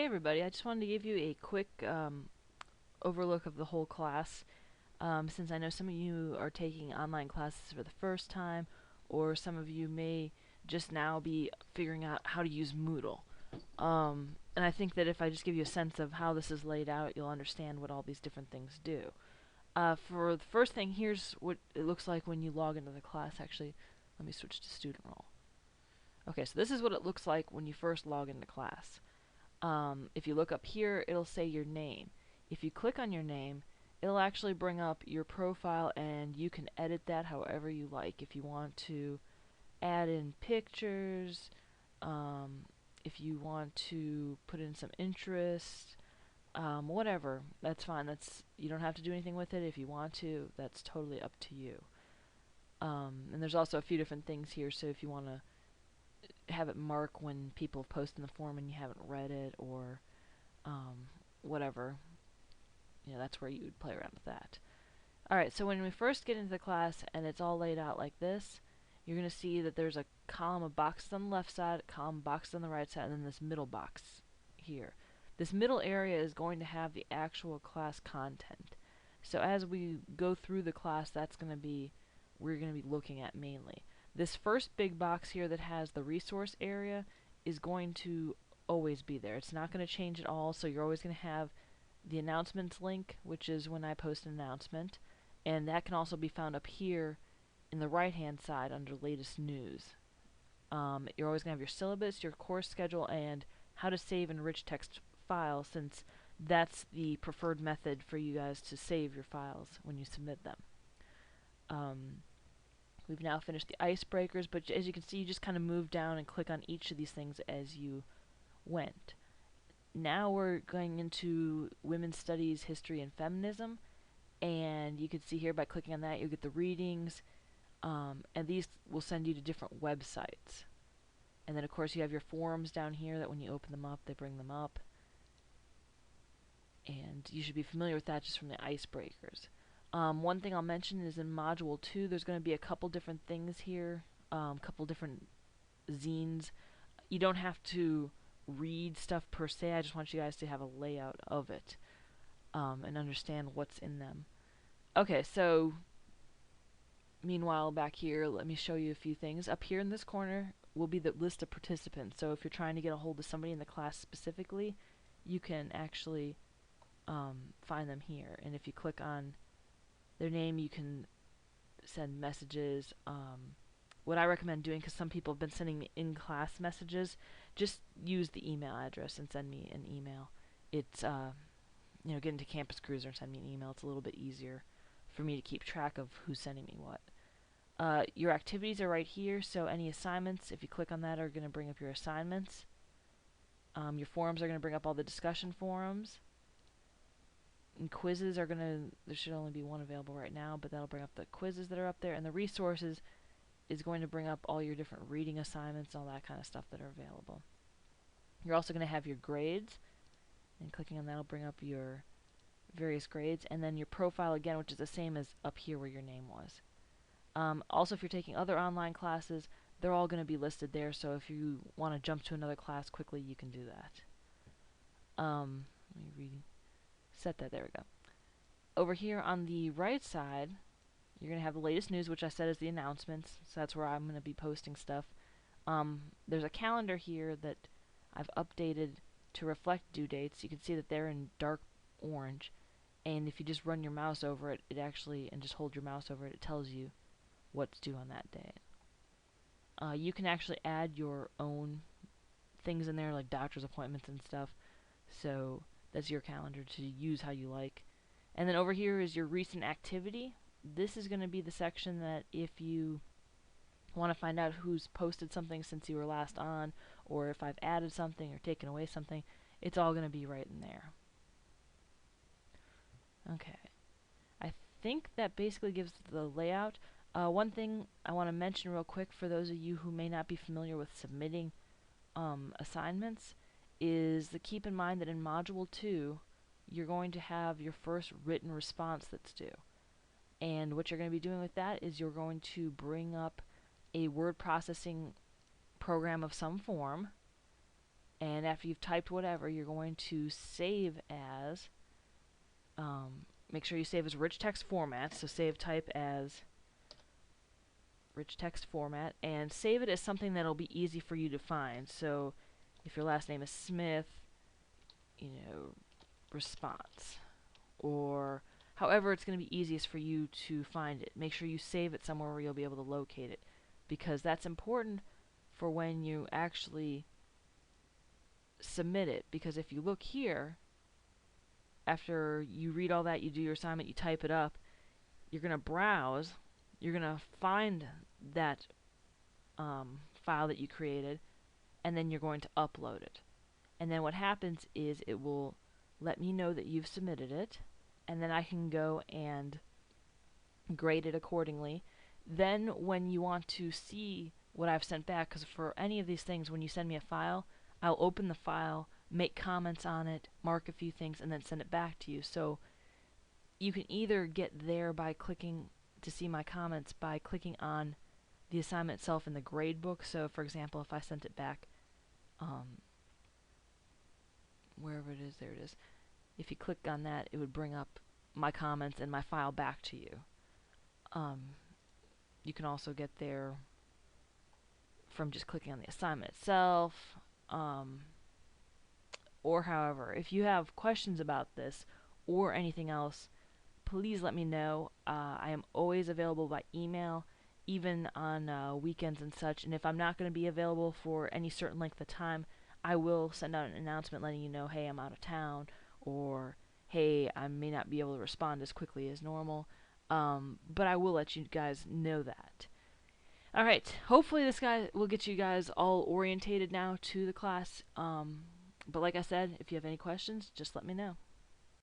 everybody, I just wanted to give you a quick overlook of the whole class, since I know some of you are taking online classes for the first time, or some of you may just now be figuring out how to use Moodle. And I think that if I just give you a sense of how this is laid out, you'll understand what all these different things do. For the first thing, here's what it looks like when you log into the class. Actually, let me switch to student role. Okay, so this is what it looks like when you first log into class. If you look up here, it'll say your name. If you click on your name, it'll actually bring up your profile, and you can edit that however you like. If you want to add in pictures, if you want to put in some interest, whatever, that's fine. You don't have to do anything with it. If you want to, that's totally up to you. And there's also a few different things here, so if you want to have it mark when people post in the forum and you haven't read it, or whatever, that's where you would play around with that. Alright, so when we first get into the class and it's all laid out like this, you're going to see that there's a column of boxes on the left side, a column of boxes on the right side, and then this middle box here. This middle area is going to have the actual class content. So as we go through the class, we're going to be looking at mainly. This first big box here that has the resource area is going to always be there. It's not going to change at all, so you're always going to have the announcements link, which is when I post an announcement, and that can also be found up here in the right hand side under latest news. You're always going to have your syllabus, your course schedule, and how to save and enrich text files, since that's the preferred method for you guys to save your files when you submit them. We've now finished the icebreakers, but as you can see, you just kind of move down and click on each of these things as you went. Now we're going into women's studies, history, and feminism, and you can see here by clicking on that, you'll get the readings, and these will send you to different websites. And then of course you have your forums down here that when you open them up, they bring them up. And you should be familiar with that just from the icebreakers. One thing I'll mention is in Module 2, there's going to be a couple different things here, couple different zines. You don't have to read stuff per se, I just want you guys to have a layout of it, and understand what's in them. Okay, so meanwhile back here, let me show you a few things. Up here in this corner will be the list of participants, so if you're trying to get a hold of somebody in the class specifically, you can actually find them here, and if you click on their name, you can send messages. What I recommend doing, because some people have been sending me in-class messages, just use the email address and send me an email. It's, get into Campus Cruiser and send me an email. It's a little bit easier for me to keep track of who's sending me what. Your activities are right here, so any assignments, if you click on that, are going to bring up your assignments. Your forums are going to bring up all the discussion forums. And quizzes are going to, there should only be one available right now, but that'll bring up the quizzes that are up there. And the resources is going to bring up all your different reading assignments, all that kind of stuff that are available. You're also going to have your grades, and clicking on that will bring up your various grades, and then your profile again, which is the same as up here where your name was. Also, if you're taking other online classes, they're all going to be listed there, so if you want to jump to another class quickly, you can do that. Let me set that, there we go. Over here on the right side, you're going to have the latest news, which I said is the announcements, so that's where I'm going to be posting stuff. There's a calendar here that I've updated to reflect due dates. You can see that they're in dark orange, and if you just run your mouse over it, and just hold your mouse over it, it tells you what's due on that date. You can actually add your own things in there, like doctor's appointments and stuff, so that's your calendar to use how you like. And then over here is your recent activity. This is going to be the section that if you want to find out who's posted something since you were last on, or if I've added something or taken away something, it's all going to be right in there. Okay. I think that basically gives the layout. One thing I want to mention real quick for those of you who may not be familiar with submitting assignments is to keep in mind that in Module 2, you're going to have your first written response that's due. And what you're going to be doing with that is you're going to bring up a word processing program of some form, And after you've typed whatever, you're going to save as, make sure you save as rich text format. So save type as rich text format, and save it as something that'll be easy for you to find. So if your last name is Smith, you know, response, or however it's going to be easiest for you to find it. Make sure you save it somewhere where you'll be able to locate it, because that's important for when you actually submit it. Because if you look here, after you read all that, you do your assignment, you type it up, you're going to browse, you're going to find that file that you created, and then you're going to upload it. And then what happens is it will let me know that you've submitted it, and then I can go and grade it accordingly. Then when you want to see what I've sent back, because for any of these things, when you send me a file, I'll open the file, make comments on it, mark a few things, and then send it back to you. So you can either get there by clicking to see my comments by clicking on the assignment itself in the grade book. So for example, if I sent it back, wherever it is, there it is. If you click on that, it would bring up my comments and my file back to you. You can also get there from just clicking on the assignment itself. Or however, if you have questions about this or anything else, please let me know. I am always available by email, even on weekends and such. And if I'm not going to be available for any certain length of time, I will send out an announcement letting you know, hey, I'm out of town, or hey, I may not be able to respond as quickly as normal. But I will let you guys know that. Alright, hopefully this guy will get you guys all orientated now to the class. But like I said, if you have any questions, just let me know.